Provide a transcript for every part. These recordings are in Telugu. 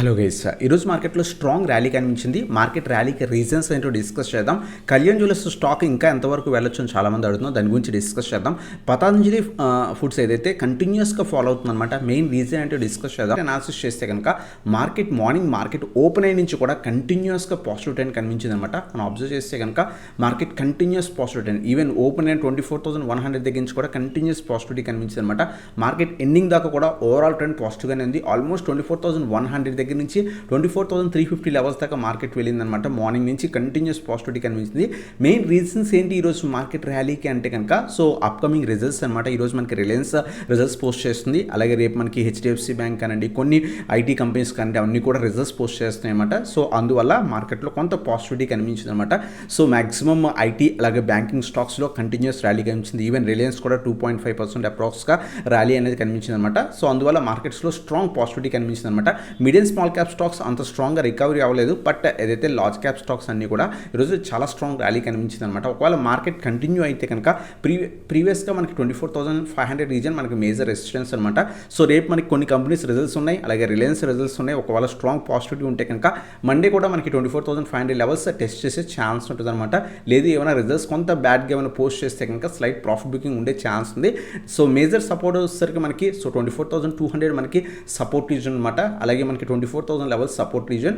హలో గైస్, ఈరోజు మార్కెట్లో స్ట్రాంగ్ ర్యాలీ కనిపించింది. మార్కెట్ ర్యాలీకి రీజన్స్ ఏంటో డిస్కస్ చేద్దాం. కళ్యాణ్ జ్యువెలర్స్ స్టాక్ ఇంకా ఎంతవరకు వెళ్ళొచ్చు అని చాలామంది అడుగుతున్నారు. దాని గురించి డిస్కస్ చేద్దాం. పతంజలి ఫుడ్స్ ఏదైతే కంటిన్యూస్గా ఫాలో అవుతుందన్నమాట. మెయిన్ రీజన్ ఏంటో డిస్కస్ చేద్దాం. అనాలిసిస్ చేస్తే కనుక మార్కెట్ ఓపెన్ అయ్యి నుంచి కూడా కంటిన్యూస్గా పాజిటివ్ ట్రెండ్ కనిపించింది అనమాట. మనం అబ్జర్వ్ చేస్తే కనుక market continuous positive trend, even open అయిన 24,100 దగ్గర నుంచి కూడా కంటిన్యూస్ పాజిటివిటీ కనిపించింది అనమాట. మార్కెట్ ఎండింగ్ దాకా కూడా ఓవరాల్ ట్రెండ్ పాజిటివ్గానే ఉంది. ఆల్మోస్ట్ 24,100 దగ్గర నుంచి 24,350 లెవెల్స్ దాకా మార్కెట్ వెళ్ళిందనమాట. మార్నింగ్ నుంచి కంటిన్యూస్ పాజిటివిటీ కనిపించింది. మెయిన్ రీజన్స్ ఏంటి ఈరోజు మార్కెట్ ర్యాలీకి అంటే కనుక అప్కమింగ్ రిజల్ట్స్ అనమాట. ఈరోజు మనకి రిలయన్స్ రిజల్ట్స్ పోస్ట్ చేస్తుంది. అలాగే రేపు మనకి హెచ్డిఎఫ్సి బ్యాంక్ కానండి, కొన్ని ఐటీ కంపెనీస్ కానండి, అవన్నీ కూడా రిజల్ట్స్ పోస్ట్ చేస్తున్నాయి అనమాట. అందువల్ల మార్కెట్లో కొంత పాజిటివిటీ కనిపించింది అనమాట. మ్యాక్సిమం ఐటీ అలాగే బ్యాంకింగ్ స్టాక్స్లో కంటిన్యూస్ ర్యాలీ కనిపించింది. ఈవెన్ రిలయన్స్ కూడా 2.5% అప్రాక్స్గా ర్యాలీ అనేది కనిపించింది అనమాట. అందువల్ల మార్కెట్స్లో స్ట్రాంగ్ పాజిటివిటీ కనిపించింది అనమాట. మీడియం స్మాల్ క్యాప్ స్టాక్స్ అంత స్ట్రాంగ్గా రికవరీ అవ్వలేదు. బట్ ఏదైతే లార్జ్ క్యాప్ స్టాక్స్ అన్నీ కూడా ఈరోజు చాలా స్ట్రాంగ్ ర్యాలీ కనిపించింది అనమాట. ఒకవేళ మార్కెట్ కంటిన్యూ అయితే కనుక ప్రీవియస్గా మనకి 24,500 రీజన్ మనకి మేజర్ రెసిస్టెన్స్ అనమాట. రేపు మనకి కొన్ని కంపెనీస్ రిజల్ట్స్ ఉన్నాయి, అలాగే రిలయన్స్ రిజల్ట్స్ ఉన్నాయి. ఒకవేళ స్ట్రాంగ్ పాజిటివిటీ ఉంటే కనుక మండే కూడా మనకి 24,500 లెవెల్స్ టెస్ట్ చేసే ఛాన్స్ ఉంటుంది అనమాట. లేదు ఏమైనా రిజల్ట్స్ కొంత బ్యాడ్గా ఏమైనా పోస్ట్ చేస్తే కనుక స్లైట్ ప్రాఫిట్ బుకింగ్ ఉండే ఛాన్స్ ఉంది. మేజర్ సపోర్ట్ వచ్చేసరికి మనకి 24,200 మనకి సపోర్ట్ రీజన్ అనమాట. అలాగే మనకి 24,000 levels support reason.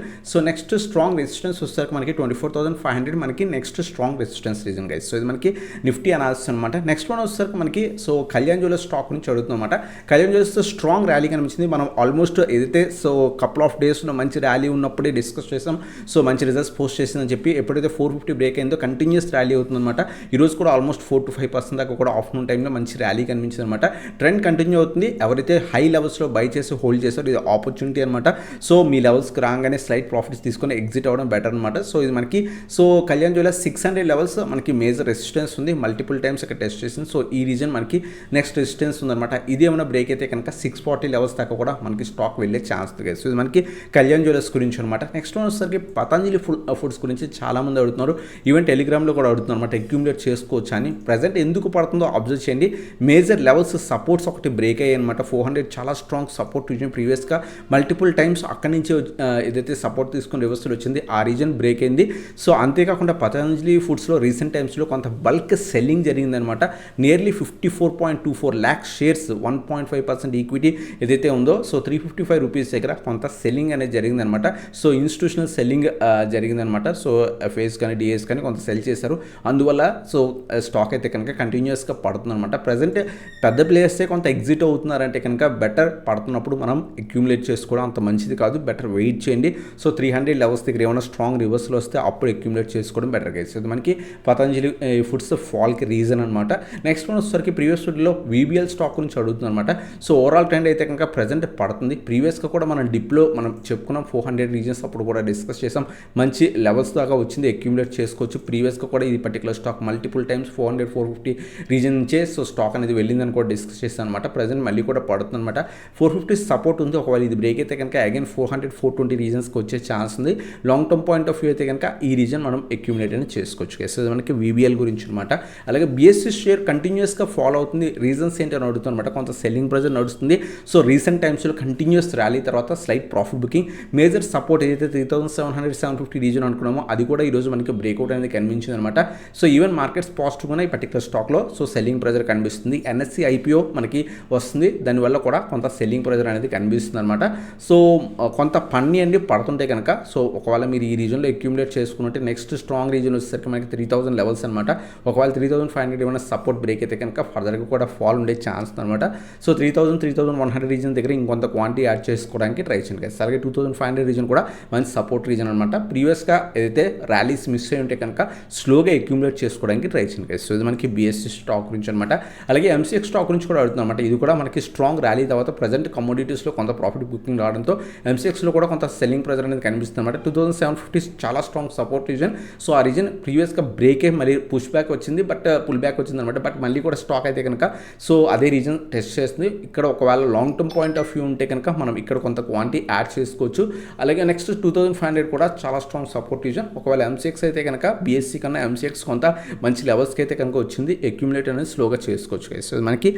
Next strong resistance వచ్చేసరికి మనకి 24,500 మనకి next strong resistance reason guys. ఇది మనకి నిఫ్టీ అనాలిసిస్ అనమాట. నెక్స్ట్ వన్ వచ్చేసరికి మనకి కళ్యాణ్ జ్యువెలర్స్ స్టాక్ నుంచి అడుగుతుంది అనమాట. కళ్యాణ్ జ్యువెలర్స్ స్ట్రాంగ్ ర్యాలీ కనిపించింది. మనం ఆల్మోస్ట్ ఏదైతే కపుల్ ఆఫ్ డేస్లో మంచి ర్యాలీ ఉన్నప్పుడే డిస్కస్ చేసాం. మంచి రిజల్ట్స్ పోస్ట్ చేసిందని చెప్పి ఎప్పుడైతే 450 బ్రేక్ అయిందో కంటిన్యూస్ ర్యాలీ అవుతుందన్నమాట. ఈరోజు కూడా ఆల్మోస్ట్ 4 to 5% దాకా కూడా ఆఫ్టర్నూన్ టైంలో మంచి ర్యాలీ కనిపించింది అనమాట. ట్రెండ్ కంటిన్యూ అవుతుంది. ఎవరైతే హై లెవెల్స్లో బై చేసి హోల్డ్ చేస్తారో ఇది ఆపర్చునిటీ అనమాట. మీ లెవెల్స్కి రాగానే స్లైట్ ప్రాఫిట్స్ తీసుకొని ఎగ్జిట్ అవ్వడం బెటర్ అనమాట. ఇది మనకి కళ్యాణ్ జ్యువెలర్స్ 600 లెవెల్స్ మనకి మేజర్ రెసిస్టెన్స్ ఉంది. మల్టిపుల్ టైమ్స్ ఇక్కడ టెస్ట్ చేసింది. ఈ రీజన్ మనకి నెక్స్ట్ రెసిస్టెన్స్ ఉందన్నమాట. ఇది ఏమైనా బ్రేక్ అయితే కనుక 640 లెవెల్స్ దాకా కూడా మనకి స్టాక్ వెళ్ళే ఛాన్స్ ఉంది. ఇది మనకి కళ్యాణ్ జ్యువెలర్స్ గురించి అనమాట. నెక్స్ట్ వన్ వచ్చేసరికి పతంజలి ఫుడ్స్ గురించి చాలామంది అడుగుతున్నారు. ఈవెన్ టెలిగ్రామ్లో కూడా అడుగుతున్నారు అనమాట. అక్యూములేట్ చేసుకోవచ్చు అని. ప్రజెంట్ ఎందుకు పడుతుందో అబ్జర్వ్ చేయండి. మేజర్ లెవెల్స్ సపోర్ట్స్ ఒకటి బ్రేక్ అయ్యాయి అనమాట. 400 చాలా స్ట్రాంగ్ సపోర్ట్ రీజన్. ప్రీవియస్గా మల్టిపుల్ టైమ్స్ అక్కడి నుంచి ఏదైతే సపోర్ట్ తీసుకుని రివర్సల్ వచ్చింది ఆ రీజన్ బ్రేక్ అయింది. అంతేకాకుండా పతంజలి ఫుడ్స్లో రీసెంట్ టైమ్స్లో కొంత బల్క్ సెల్లింగ్ జరిగిందనమాట. నియర్లీ 54.24 ల్యాక్ షేర్స్, 1.5% ఈక్విటీ ఏదైతే ఉందో 355 రూపీస్ దగ్గర కొంత సెల్లింగ్ అనేది జరిగిందనమాట. ఇన్స్టిట్యూషనల్ సెల్లింగ్ జరిగిందనమాట. ఎఫ్ఐఎస్ కానీ డిఎస్ కానీ కొంత సెల్ చేశారు. అందువల్ల స్టాక్ అయితే కనుక కంటిన్యూస్గా పడుతుందన్నమాట. ప్రజెంట్ పెద్ద ప్లేయర్సే కొంత ఎగ్జిట్ అవుతున్నారంటే కనుక బెటర్. పడుతున్నప్పుడు మనం అక్యూములేట్ చేసుకోవడం అంత మంచిది కాదు. బెటర్ వెయిట్ చేయండి. 300 లెవెల్స్ దగ్గర ఏమైనా స్ట్రాంగ్ రివర్సల్ వస్తే అప్పుడు అక్యూములేట్ చేసుకోవడం బెటర్ గైస్. ఇది మనకి పతంజలి ఫుడ్స్ ఫాల్కి రీజన్ అనమాట. నెక్స్ట్ వన్ వచ్చేసరికి ప్రీవియస్ వీడియోలో వీబీఎల్ స్టాక్ గురించి అడుగుతుంది అనమాట. ఓవరాల్ ట్రెండ్ అయితే కనుక ప్రజెంట్ పడుతుంది. ప్రీవియస్గా కూడా మనం డిప్లో మనం చెప్పుకున్నాం 400 రీజన్స్ అప్పుడు కూడా డిస్కస్ చేసాం. మంచి లెవెల్స్ దాకా వచ్చింది, అక్యూములేట్ చేసుకోవచ్చు. ప్రీవియస్గా కూడా ఇది particular stock multiple times 400, 450 reason నుంచే స్టాక్ అనేది వెళ్ళిందని కూడా డిస్కస్ చేస్తాను అనమాట. ప్రజెంట్ మళ్ళీ కూడా పడుతుంది అనమాట. 450 సపోర్ట్ ఉంది. ఒకవేళ ఇది బ్రేక్ అయితే కనుక అగైన్ 400, 420 రీజన్స్కి వచ్చే ఛాన్స్ ఉంది. Long term point of view అయితే కనుక ఈ రీజన్ మనం అక్యూములేట్ అని చేసుకోవచ్చు. మనకి వీబీఎల్ గురించి అనమాట. అలాగే బిఎస్సి షేర్ కంటిన్యూస్గా ఫాలో అవుతుంది. రీజన్స్ ఏంటి అని అడుగుతుంది అనమాట. కొంత సెల్లింగ్ ప్రెజర్ నడుస్తుంది. రీసెంట్ టైమ్స్లో కంటిన్యూస్ ర్యాలీ తర్వాత slight profit booking. Major support ఏదైతే 3,700, 750 రీజన్ అనుకున్నామో అది కూడా ఈరోజు మనకి బ్రేక్అవుట్ అనేది కనిపించింది అనమాట. ఈవెన్ మార్కెట్స్ పాజిటివ్గా ఉన్నాయి పర్టికులర్ స్టాక్లో. సెల్లింగ్ ప్రెజర్ కనిపిస్తుంది. ఎన్ఎస్సి ఐపీఓ మనకి వస్తుంది. దానివల్ల కూడా కొంత సెల్లింగ్ ప్రెజర్ అనేది కనిపిస్తుంది అనమాట. కొంత పన్ని అండి పడుతుంటే కనుక ఒకవేళ మీరు ఈ రీజన్లో అక్యూములేట్ చేసుకుంటే నెక్స్ట్ స్ట్రాంగ్ రీజన్ వచ్చేసరికి మనకి 3,000 లెవెల్స్ అనమాట. ఒకవేళ 3,500 ఏమైనా సపోర్ట్ బ్రేక్ అయితే కనుక ఫర్దర్గా కూడా ఫాల్ ఉండే ఛాన్స్ అనమాట. 3,000, 3,100 రీజన్ దగ్గర ఇంకొంత క్వాంటిటీ యాడ్ చేసుకోవడానికి ట్రై చేయండి. అలాగే 2,500 రీజన్ కూడా మంచి సపోర్ట్ రీజన్ అనమాట. ప్రీవియస్గా ఏదైతే ర్యాలీస్ మిస్ అయి ఉంటే కనుక స్లోగా అక్యూములేట్ చేసుకోవడానికి ట్రై చేయండి. ఇది మనకి బిఎస్సి స్టాక్ గురించి అనమాట. అలాగే ఎంసీఎక్స్ స్టాక్ గురించి కూడా అడుగుతుంది అనమాట. ఇది కూడా మనకి స్ట్రాంగ్ ర్యాలీ తర్వాత ప్రజెంట్ కమోడిటీస్లో కొంత ప్రాఫిట్ బుకింగ్ రావడంతో ఎంసీఎక్స్లో కూడా కొంత సెల్లింగ్ ప్రెజర్ అనేది కనిపిస్తుంది అనమాట. 2,750 చాలా స్ట్రాంగ్ సపోర్ట్ రీజన్. ఆ రీజన్ ప్రీవియస్గా బ్రేక్ అయ్యి మళ్ళీ పుష్ బ్యాక్ వచ్చింది, బట్ పుల్ బ్యాక్ వచ్చింది అనమాట. బట్ మళ్ళీ కూడా స్టాక్ అయితే కనుక అదే రీజన్ టెస్ట్ చేస్తుంది. ఇక్కడ ఒకవేళ long term point of view ఉంటే కనుక మనం ఇక్కడ కొంత క్వాంటిటీ యాడ్ చేసుకోవచ్చు. అలాగే నెక్స్ట్ 2,500 కూడా చాలా స్ట్రాంగ్ సపోర్ట్ రీజన్. ఒకవేళ ఎంసీఎక్స్ అయితే కనుక బీఎస్సీ కన్నా ఎంసీఎక్స్ కొంత మంచి లెవెల్స్కి అయితే కనుక వచ్చింది. అక్యూములేట్ అనేది స్లోగా చేసుకోవచ్చు. మనకి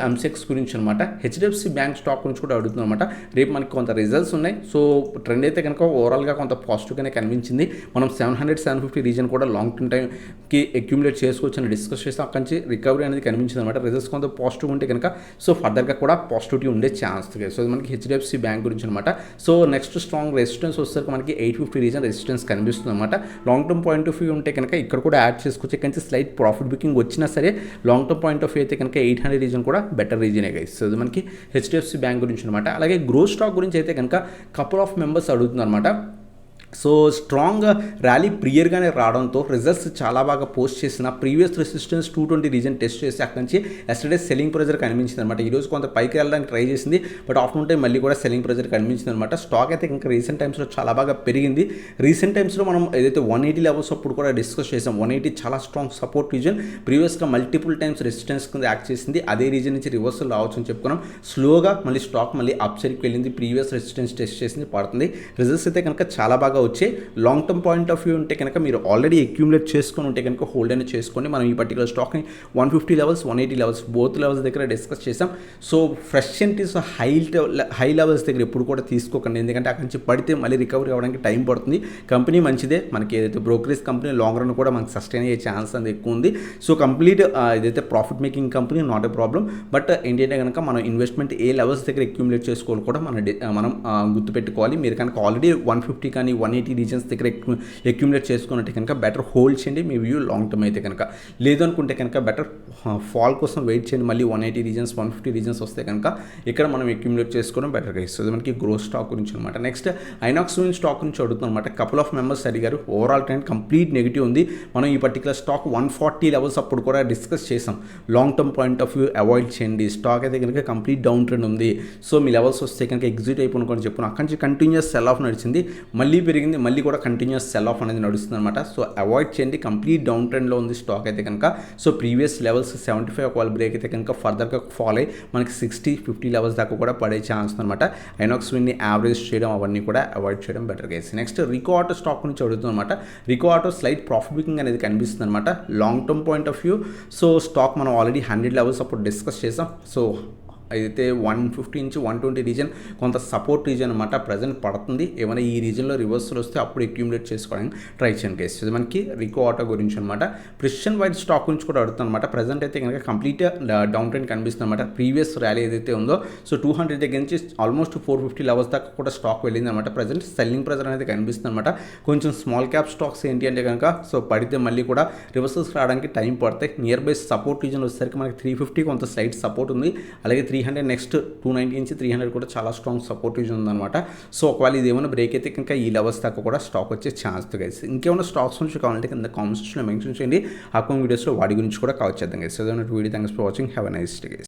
ఎంసీఎక్స్ గురించి అనమాట. హెచ్డిఎఫ్సి బ్యాంక్ స్టాక్ గురించి కూడా అడుగుతుంది అనమాట. రేపు మనకి కొంత రిజల్ట్స్ రిజల్ట్స్ ఉన్నాయి. సో ట్రెండ్ అయితే కనుక ఓవరాల్గా కొంత పాజిటివ్గానే కనిపించింది. మనం 700-750 రీజన్ కూడా లాంగ్ టర్మ్ టైంకి అక్యూములేట్ చేసుకోవచ్చు అని డిస్కస్ చేస్తాం. అక్కడి నుంచి రికవరీ అనేది కనిపించింది అనమాట. రిజల్ట్స్ కొంత పాజిటివ్ ఉంటే కనుక సో ఫర్దర్గా కూడా పాజిటివిటీ ఉండే ఛాన్స్. సో అది మనకి హెచ్డిఎఫ్సి బ్యాంక్ గురించి అనమాట. సో నెక్స్ట్ స్ట్రాంగ్ రెసిస్టెన్స్ వచ్చేసరికి మనకి 850 రీజన్ రెసిస్టెన్స్ కనిపిస్తుంది అనమాట. Long term point of view ఉంటే కనుక ఇక్కడ కూడా యాడ్ చేసుకోవచ్చు. ఇక్కడ నుంచి స్లైట్ ప్రాఫిట్ బుకింగ్ వచ్చినా సరే long term point of view అయితే కనుక 800 రీజన్ కూడా బెటర్ రీజనే గైస్. సో అది మనకి హెచ్డిఎఫ్సి బ్యాంక్ గురించి అనమాట. అలాగే గ్రోత్ స్టాక్ గురించి అయితే కనుక కపుల్ ఆఫ్ మెంబర్స్ అడుగుతున్నారు అనమాట. సో స్ట్రాంగ్ ర్యాలీ ప్రియర్గానే రావడంతో రిజల్ట్స్ చాలా బాగా పోస్ట్ చేసిన ప్రీవియస్ రెసిస్టెన్స్ 220 రీజన్ టెస్ట్ చేసి అక్కడి నుంచి ఎస్టర్డే సెల్లింగ్ ప్రెజర్ కనిపించింది అనమాట. ఈరోజు కొంత పైకి వెళ్ళడానికి ట్రై చేసింది, బట్ ఆఫ్టర్నూన్ టైం మళ్ళీ కూడా సెల్లింగ్ ప్రెజర్ కనిపించింది అనమాట. స్టాక్ అయితే ఇంకా రీసెంట్ టైమ్స్లో చాలా బాగా పెరిగింది. రీసెంట్ టైమ్స్లో మనం ఏదైతే 180 లెవెల్స్ అప్పుడు కూడా డిస్కస్ చేసాం. 180 చాలా స్ట్రాంగ్ సపోర్ట్ రీజన్, ప్రీవియస్గా మల్టిపుల్ టైమ్స్ రెసిస్టెన్స్ కింద యాక్ట్ చేసింది. అదే రీజన్ నుంచి రివర్సల్ రావచ్చు అని చెప్పుకున్నాం. స్లోగా మళ్ళీ స్టాక్ మళ్ళీ అప్ సైడ్కి వెళ్ళింది, ప్రీవియస్ రెసిస్టెన్స్ టెస్ట్ చేసింది, పడుతుంది. రిజల్ట్స్ అయితే కనుక చాలా బాగా వచ్చాయి. Long term point of view ఉంటే కనుక మీరు ఆల్రెడీ అక్యూములేట్ చేసుకొని ఉంటే కనుక హోల్డ్ అనేది చేసుకోండి. మనం ఈ పర్టికులర్ స్టాక్ని 150 లెవెల్స్ 180 లెవెల్స్ బోత్ లెవెల్స్ దగ్గర డిస్కస్ చేసాం. So fresh entries high levels దగ్గర ఎప్పుడు కూడా తీసుకోకండి, ఎందుకంటే అక్కడి నుంచి పడితే మళ్ళీ రికవరీ అవ్వడానికి టైం పడుతుంది. కంపెనీ మంచిదే, మనకి ఏదైతే బ్రోకరేజ్ కంపెనీ లాంగ్ రన్ కూడా మనకి సస్టైన్ అయ్యే ఛాన్స్ అనేది ఎక్కువ ఉంది. సో కంప్లీట్ ఏదైతే profit making company not a problem, but ఏంటంటే కనుక మనం ఇన్వెస్ట్మెంట్ ఏ లెవెల్స్ దగ్గర అక్యూములేట్ చేసుకోవాలి కూడా మనం గుర్తుపెట్టుకోవాలి. మీరు కనుక ఆల్రెడీ 150 కానీ 180 రీజన్స్ దగ్గర అక్యూములేట్ చేసుకున్నట్టు కనుక బెటర్ హోల్డ్ చేయండి మీ వ్యూ లాంగ్ టర్మ్ అయితే కనుక. లేదు అనుకుంటే కనుక బెటర్ ఫాల్ కోసం వెయిట్ చేయండి. మళ్ళీ 180 రీజన్స్ 150 రీజన్స్ వస్తే కనుక ఇక్కడ మనం అక్యూములేట్ చేసుకోవడం బెటర్గా ఇస్తుంది. మనకి గ్రోత్ స్టాక్ గురించి అనమాట. నెక్స్ట్ ఐనాక్స్ విన్ స్టాక్ గురించి అడుగుతుంది అనమాట. కపుల్ ఆఫ్ మెంబర్స్ అడిగారు. ఓవరాల్ ట్రెండ్ కంప్లీట్ నెగిటివ్ ఉంది. మనం ఈ పర్టికులర్ స్టాక్ 140 లెవెల్స్ అప్పుడు కూడా డిస్కస్ చేసాం. Long term point of view avoid చేయండి. స్టాక్ అయితే కనుక కంప్లీట్ డౌన్ ట్రెండ్ ఉంది. సో మీ లెవెల్స్ వస్తే కనుక ఎగ్జిట్ అయిపోయి చెప్పాను. అక్కడి నుంచి కంటిన్యూస్ సెల్ ఆఫ్ నడిచింది, మళ్ళీ పెరిగింది, మళ్ళీ కూడా కంటిన్యూస్ సెల్ ఆఫ్ అనేది నడుస్తుంది అనమాట. సో అవాయిడ్ చేయండి. కంప్లీట్ డౌన్ ట్రెండ్లో ఉంది స్టాక్ అయితే కనుక. సో ప్రీవియస్ లెవెల్స్ 75 ఒకవేళ బ్రేక్ అయితే కనుక ఫర్దర్గా ఫాల్ అయ్యి మనకి 60-50 లెవెల్స్ దాకా కూడా పడే ఛాన్స్ అనమాట. ఐనాక్స్ విన్ని యావరేజ్ చేయడం అవన్నీ కూడా అవాయిడ్ చేయడం better case. Next Rico auto stock నుంచి అడుగుతుంది అనమాట. Rico auto slight profit booking అనేది కనిపిస్తుంది అనమాట long term point of view. So stock మనం ఆల్రెడీ 100 లెవెల్స్ అప్పుడు డిస్కస్ చేసాం. సో అయితే 150 నుంచి 120 రీజన్ కొంత సపోర్ట్ రీజన్ అనమాట. ప్రజెంట్ పడుతుంది. ఏమైనా ఈ రీజన్లో రివర్సల్ వస్తే అప్పుడు అక్యూములేట్ చేసుకోవడానికి ట్రై చేయండి కేసు. ఇది మనకి రికో ఆటో గురించి అనమాట. ప్రిసిషన్ వైడ్ స్టాక్ గురించి కూడా అడుగుతుంది అనమాట. ప్రజెంట్ అయితే కనుక కంప్లీట్ డౌన్ ట్రెండ్ కనిపిస్తుంది అనమాట. ప్రీవియస్ ర్యాలీ ఏదైతే ఉందో సో 200 దగ్గర నుంచి ఆల్మోస్ట్ 450 లెవెల్స్ దాకా కూడా స్టాక్ వెళ్ళింది అనమాట. ప్రజెంట్ సెల్లింగ్ ప్రెజర్ అనేది కనిపిస్తుంది అనమాట. కొంచెం స్మాల్ క్యాప్ స్టాక్స్ ఏంటి అంటే కనుక సో పడితే మళ్ళీ కూడా రివర్సల్స్ రావడానికి టైం పడతాయి. నియర్ బై సపోర్ట్ రీజన్ వచ్చేసరికి మనకి 350 కొంత స్లైట్ సపోర్ట్ ఉంది. అలాగే 300 నెక్స్ట్ 290 నుంచి 300 కూడా చాలా స్ట్రాంగ్ సపోర్ట్ రీజన్ ఉందన్నమాట. సో ఒకవేళ ఇది ఏమైనా బ్రేక్ అయితే కనుక ఈ లెవెల్స్ దాకా కూడా స్టాక్ వచ్చే ఛాన్స్ గైస్. ఇంకేమైనా స్టాక్స్ నుంచి కావాలంటే కింద కామెంట్స్లో మెన్షన్ చేయండి. అకౌంట్ వీడియోస్లో వాటి గురించి కూడా కవర్ చేద్దాం guys. So video thanks for watching. Have a nice day guys.